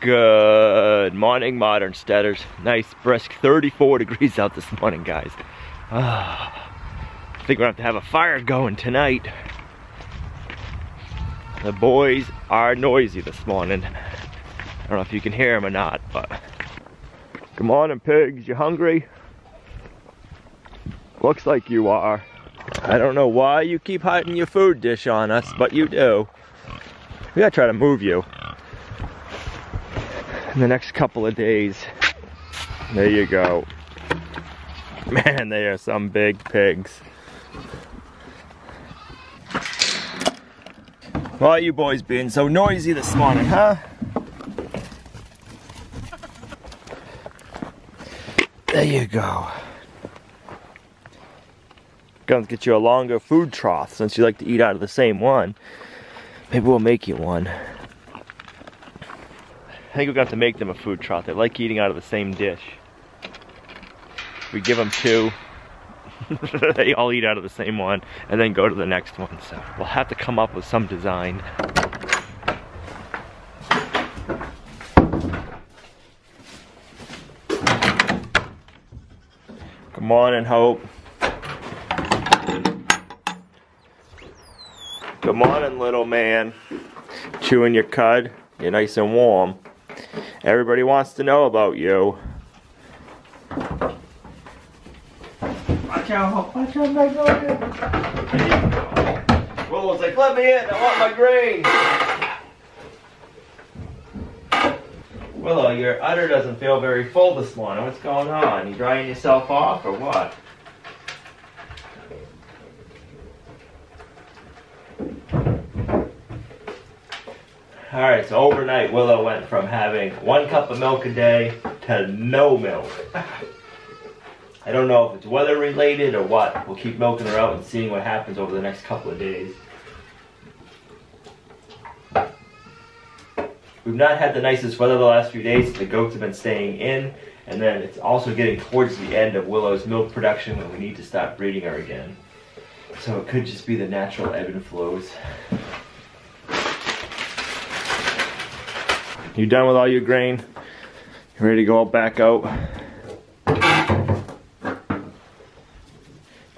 Good morning, Modern Steaders. Nice brisk 34 degrees out this morning, guys. I think we're gonna have to have a fire going tonight. The boys are noisy this morning. I don't know if you can hear them or not, but good morning, pigs. You hungry? Looks like you are. I don't know why you keep hiding your food dish on us, but you do. We gotta try to move you in the next couple of days. There you go. Man, they are some big pigs. Why are you boys being so noisy this morning, huh? There you go. Gonna get you a longer food trough since you like to eat out of the same one. Maybe we'll make you one. I think we're gonna have to make them a food trough. They like eating out of the same dish. We give them two. They all eat out of the same one and then go to the next one. So we'll have to come up with some design. Good morning, Hope. Good morning, little man. Chewing your cud. You're nice and warm. Everybody wants to know about you. Watch out, Hope. Watch out, Magnolia. Willow's like, let me in. I want my grain. Willow, your udder doesn't feel very full this morning. What's going on? You drying yourself off or what? Alright, so overnight Willow went from having 1 cup of milk a day to no milk. I don't know if it's weather related or what. We'll keep milking her out and seeing what happens over the next couple of days. We've not had the nicest weather the last few days. The goats have been staying in, and then it's also getting towards the end of Willow's milk production when we need to stop breeding her again. So it could just be the natural ebb and flows. You done with all your grain? You ready to go back out?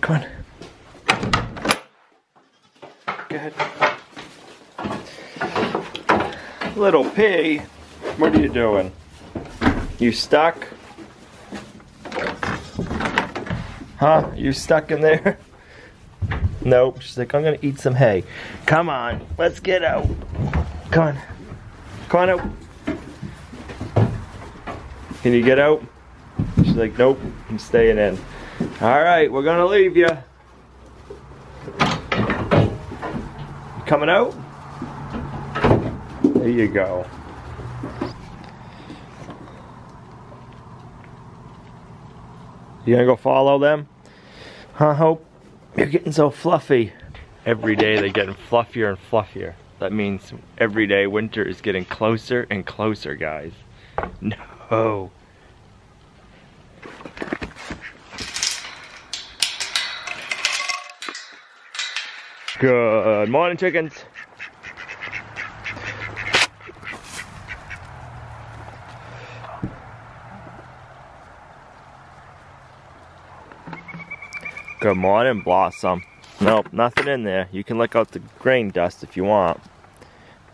Come on. Go ahead. Little pig, what are you doing? You stuck? Huh? You stuck in there? Nope. She's like, I'm gonna eat some hay. Come on, let's get out. Come on. Come on out. Can you get out? She's like, nope, I'm staying in. Alright, we're gonna leave you. Coming out? There you go. You gonna go follow them? Huh, Hope? You're getting so fluffy. Every day they're getting fluffier and fluffier. That means every day winter is getting closer and closer, guys. No. Good morning, chickens. Good morning, Blossom. Nope, nothing in there. You can lick out the grain dust if you want.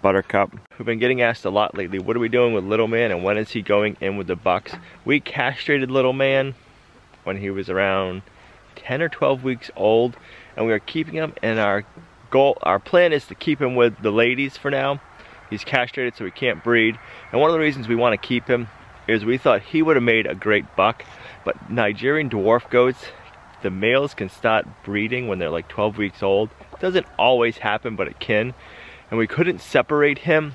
Buttercup. We've been getting asked a lot lately, what are we doing with Little Man and when is he going in with the bucks? We castrated Little Man when he was around 10 or 12 weeks old, and we are keeping him, and our plan is to keep him with the ladies for now. He's castrated so he can't breed, and one of the reasons we want to keep him is we thought he would have made a great buck, but Nigerian dwarf goats, the males can start breeding when they're like 12 weeks old. It doesn't always happen, but it can. And we couldn't separate him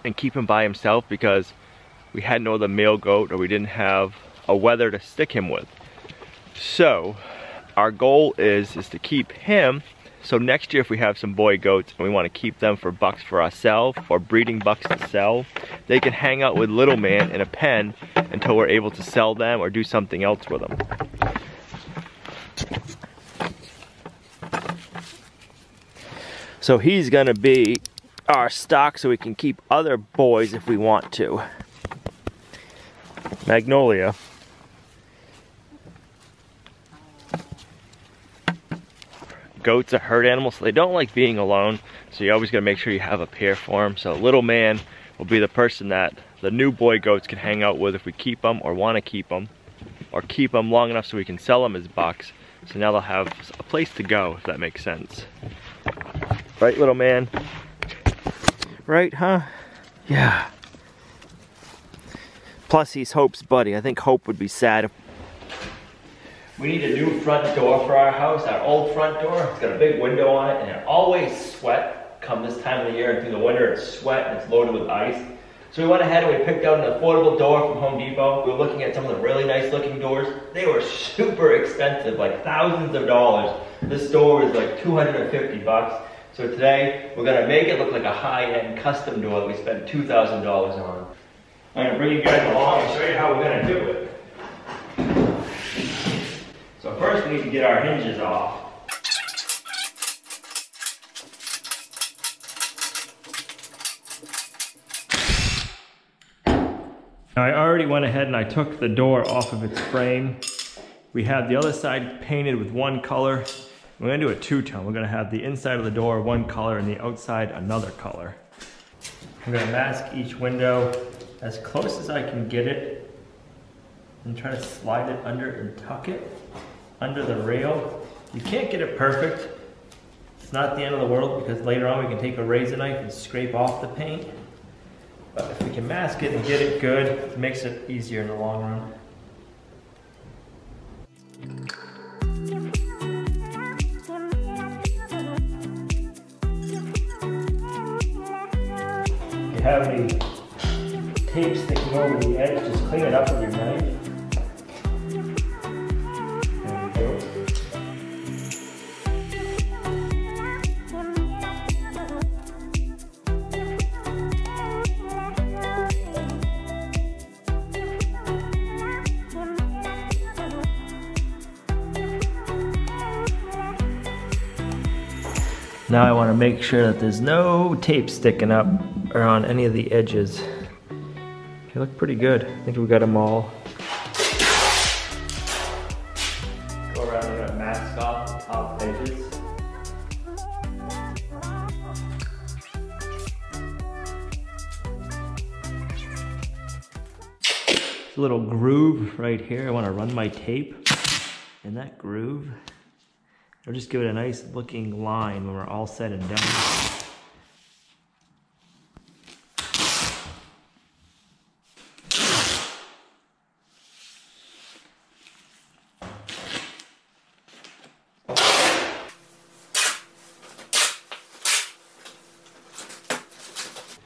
and keep him by himself because we had no other male goat or we didn't have a wether to stick him with. So our goal is to keep him. So next year if we have some boy goats and we want to keep them for bucks for ourselves or breeding bucks to sell, they can hang out with Little Man in a pen until we're able to sell them or do something else with them. So he's gonna be our stock so we can keep other boys if we want to. Magnolia. Goats are herd animals, so they don't like being alone, so you always gotta make sure you have a pair for them. So little man will be the person that the new boy goats can hang out with if we keep them or want to keep them, or keep them long enough so we can sell them as bucks. So now they'll have a place to go, if that makes sense. Right, little man? Right, huh? Yeah. Plus, he's Hope's buddy. I think Hope would be sad if... We need a new front door for our house. Our old front door, it's got a big window on it, and it always sweat come this time of the year, and through the winter it's sweat and it's loaded with ice. So we went ahead and we picked out an affordable door from Home Depot. We were looking at some of the really nice looking doors. They were super expensive, like thousands of dollars. This door was like 250 bucks. So today, we're gonna make it look like a high-end custom door that we spent $2,000 on. I'm gonna bring you guys along and show you how we're gonna do it. So first we need to get our hinges off. Now I already went ahead and I took the door off of its frame. We have the other side painted with one color. We're gonna do a two-tone. We're gonna have the inside of the door one color and the outside another color. I'm gonna mask each window as close as I can get it and try to slide it under and tuck it under the rail. You can't get it perfect. It's not the end of the world because later on we can take a razor knife and scrape off the paint. But if we can mask it and get it good, it makes it easier in the long run. If you have any tape sticking over the edge, just clean it up with your knife. Now I want to make sure that there's no tape sticking up or on any of the edges. They look pretty good. I think we got them all. Go around and mask off the top edges. There's a little groove right here. I want to run my tape in that groove. It'll just give it a nice looking line when we're all said and done.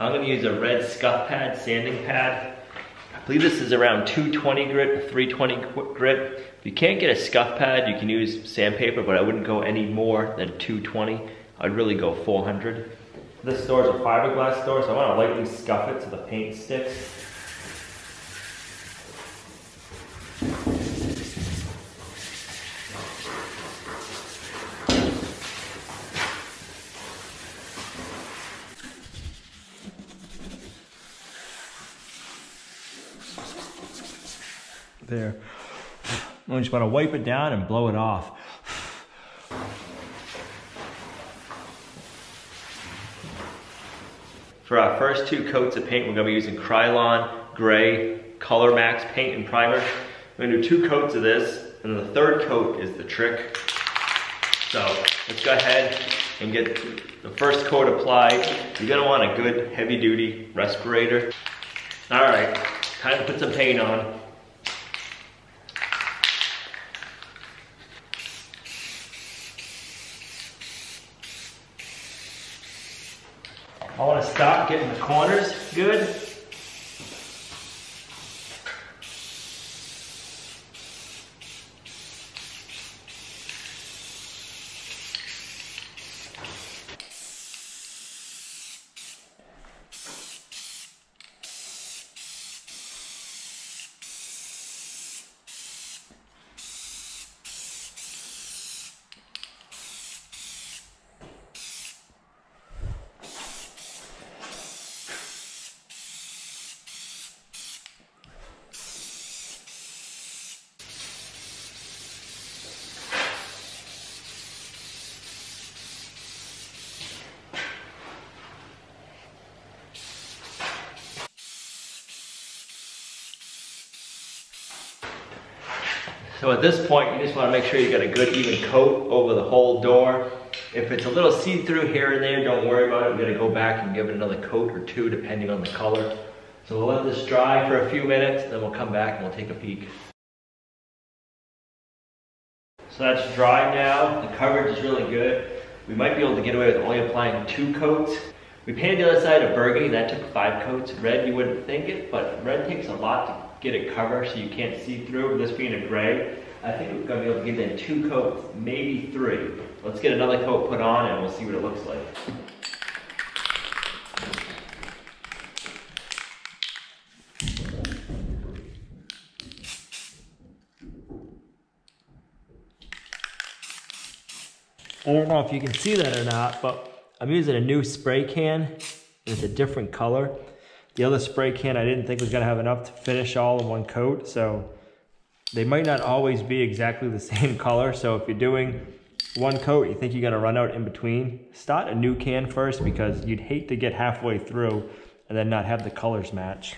I'm going to use a red scuff pad, sanding pad. I believe this is around 220 grit or 320 grit. If you can't get a scuff pad, you can use sandpaper, but I wouldn't go any more than 220. I'd really go 400. This door is a fiberglass door, so I want to lightly scuff it so the paint sticks. There. I just want to wipe it down and blow it off. For our first two coats of paint, we're going to be using Krylon Gray Color Max paint and primer. We're going to do 2 coats of this, and the third coat is the trick. So let's go ahead and get the first coat applied. You're going to want a good heavy-duty respirator. All right, time to put some paint on. I want to stop getting the corners good. So at this point, you just want to make sure you got a good even coat over the whole door. If it's a little see-through here and there, don't worry about it. We're going to go back and give it another coat or two depending on the color. So we'll let this dry for a few minutes, then we'll come back and we'll take a peek. So that's dry now. The coverage is really good. We might be able to get away with only applying 2 coats. We painted the other side of burgundy, that took 5 coats. Red, you wouldn't think it, but red takes a lot to get it covered so you can't see through. This being a gray, I think we're gonna be able to get in 2 coats, maybe 3. Let's get another coat put on and we'll see what it looks like. I don't know if you can see that or not, but I'm using a new spray can. It's a different color. The other spray can I didn't think was gonna have enough to finish all in one coat, so they might not always be exactly the same color. So if you're doing 1 coat, you think you're gonna run out in between, start a new can first because you'd hate to get halfway through and then not have the colors match.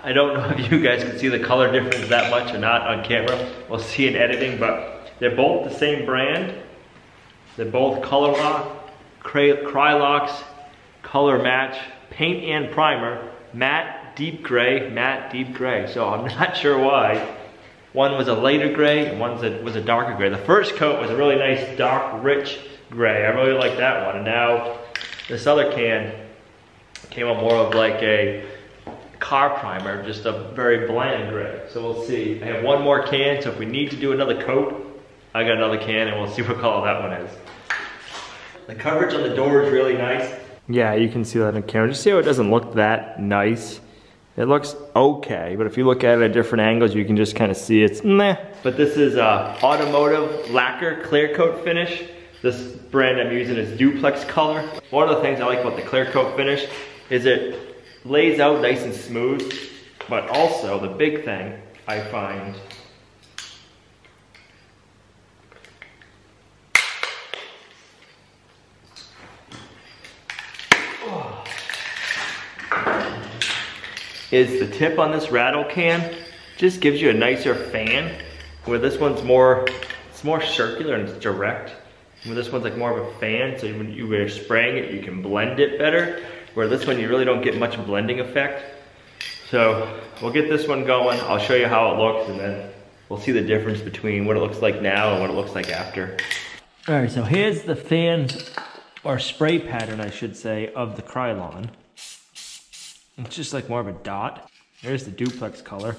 I don't know if you guys can see the color difference that much or not on camera. We'll see in editing, but they're both the same brand. They're both Color Lock, Krylox, Color Match, paint and primer, matte, deep gray, matte, deep gray. So I'm not sure why. One was a lighter gray and one was a darker gray. The first coat was a really nice dark, rich gray. I really like that one. And now this other can came out more of like a car primer, just a very bland gray. So we'll see. I have 1 more can, so if we need to do another coat, I got another can and we'll see what color that one is. The coverage on the door is really nice. Yeah, you can see that on camera. Just see how it doesn't look that nice. It looks okay, but if you look at it at different angles, you can just kind of see it's meh. But this is automotive lacquer clear coat finish. This brand I'm using is Duplex Color. One of the things I like about the clear coat finish is it lays out nice and smooth, but also the big thing I find is the tip on this rattle can just gives you a nicer fan, where this one's it's more circular and it's direct. Where this one's like more of a fan, so when you're spraying it, you can blend it better. Where this one, you really don't get much blending effect. So we'll get this one going. I'll show you how it looks, and then we'll see the difference between what it looks like now and what it looks like after. All right, so here's the fan, or spray pattern, I should say, of the Krylon. It's just like more of a dot. There's the Duplex Color.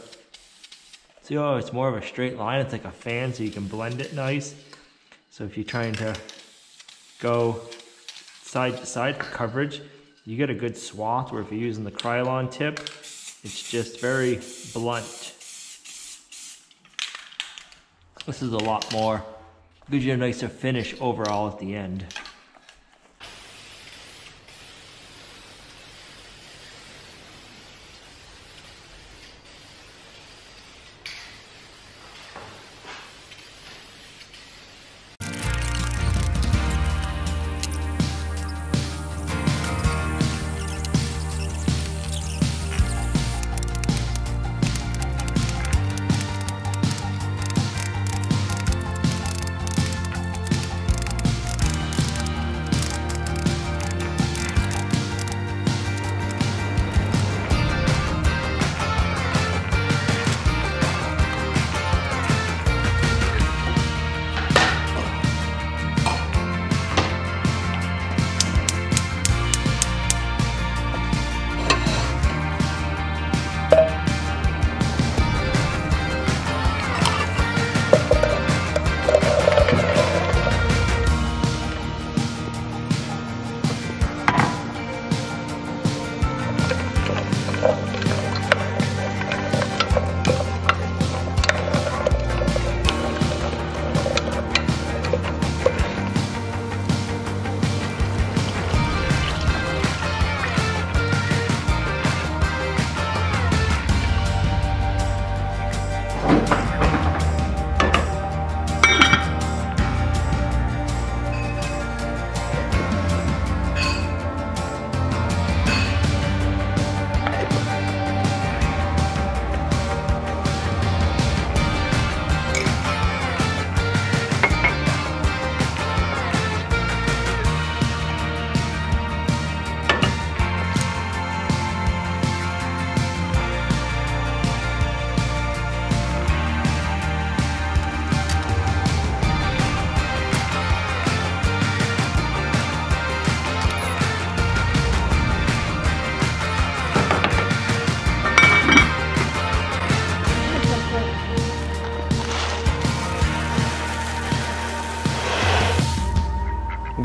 See how it's more of a straight line? It's like a fan, so you can blend it nice. So if you're trying to go side to side for coverage, you get a good swath, where if you're using the Krylon tip, it's just very blunt. This is a lot more, gives you a nicer finish overall at the end.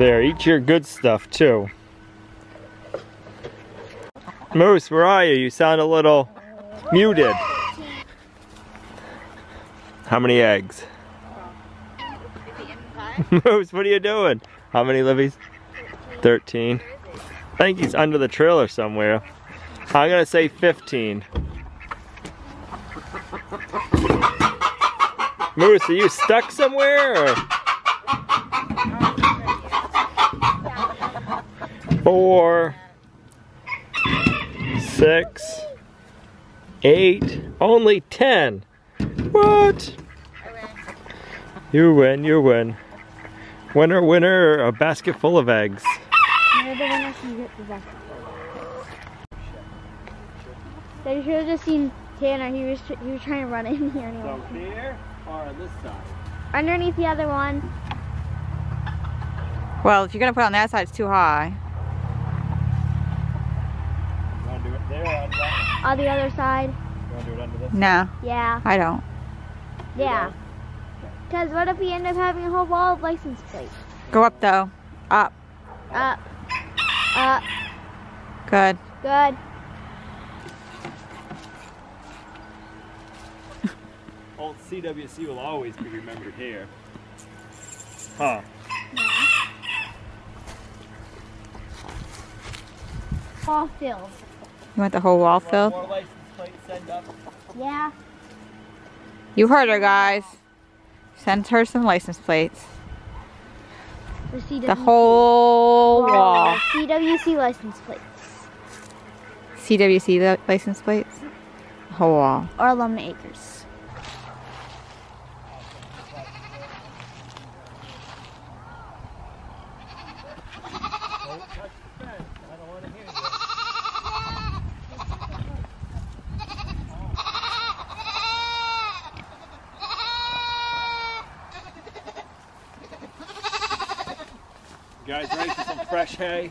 There, eat your good stuff too. Moose, where are you? You sound a little muted. How many eggs? Moose, what are you doing? How many, Libby's? 13. I think he's under the trailer somewhere. I'm gonna say 15. Moose, are you stuck somewhere? Or? 4, 6, 8, only 10. What? You win, you win. Winner, winner, a basket full of eggs. You're the winner, so you get the basket full of eggs. So you should have just seen Tanner. He was trying to run in here. So here or on this side? Underneath the other one. Well, if you're gonna put it on that side, it's too high. You wanna do it there or on that? On the other side. You wanna do it under this? No. Yeah. I don't. Yeah. Because what if we end up having a whole wall of license plates? Go up though. Up. Up. Up. Good. Good. Old CWC will always be remembered here. Huh. All filled. You want the whole wall filled? More license plates send up. Yeah. You heard her, guys. Send her some license plates. For CWC. The whole wall. CWC license plates. CWC license plates? The whole wall. Or Lumnah Acres. You guys ready for some fresh hay?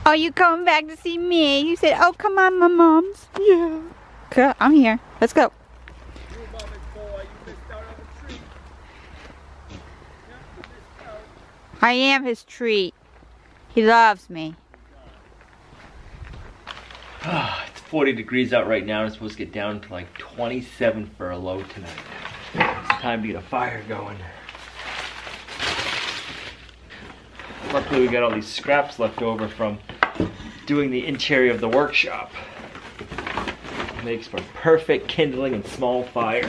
Oh, you coming back to see me? You said, oh, come on, my moms. Yeah. Cool, I'm here. Let's go. I am his treat. He loves me. It's 40 degrees out right now. It's supposed to get down to like 27 for a low tonight. It's time to get a fire going. Luckily we got all these scraps left over from doing the interior of the workshop. Makes for perfect kindling and small fires.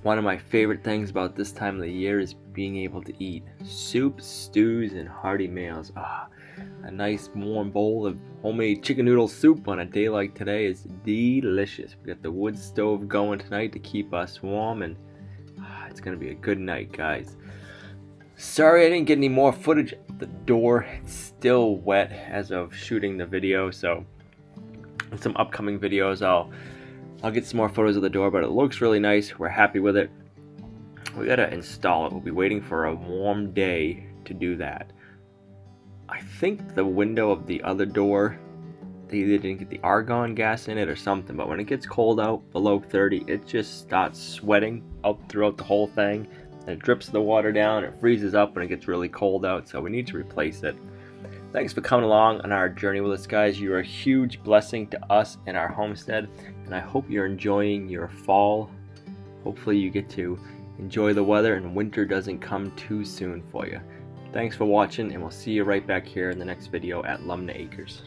One of my favorite things about this time of the year is being able to eat soups, stews, and hearty meals. A nice warm bowl of homemade chicken noodle soup on a day like today is delicious. We got the wood stove going tonight to keep us warm, and it's gonna be a good night, guys. Sorry I didn't get any more footage of the door. It's still wet as of shooting the video, so in some upcoming videos I'll get some more photos of the door, but it looks really nice. We're happy with it. We gotta install it. We'll be waiting for a warm day to do that. I think the window of the other door, they either didn't get the argon gas in it or something, but when it gets cold out below 30, it just starts sweating out throughout the whole thing. And it drips the water down, it freezes up when it gets really cold out, so we need to replace it. Thanks for coming along on our journey with us, guys. You're a huge blessing to us and our homestead. and I hope you're enjoying your fall. Hopefully you get to enjoy the weather and winter doesn't come too soon for you. Thanks for watching, and we'll see you right back here in the next video at Lumnah Acres.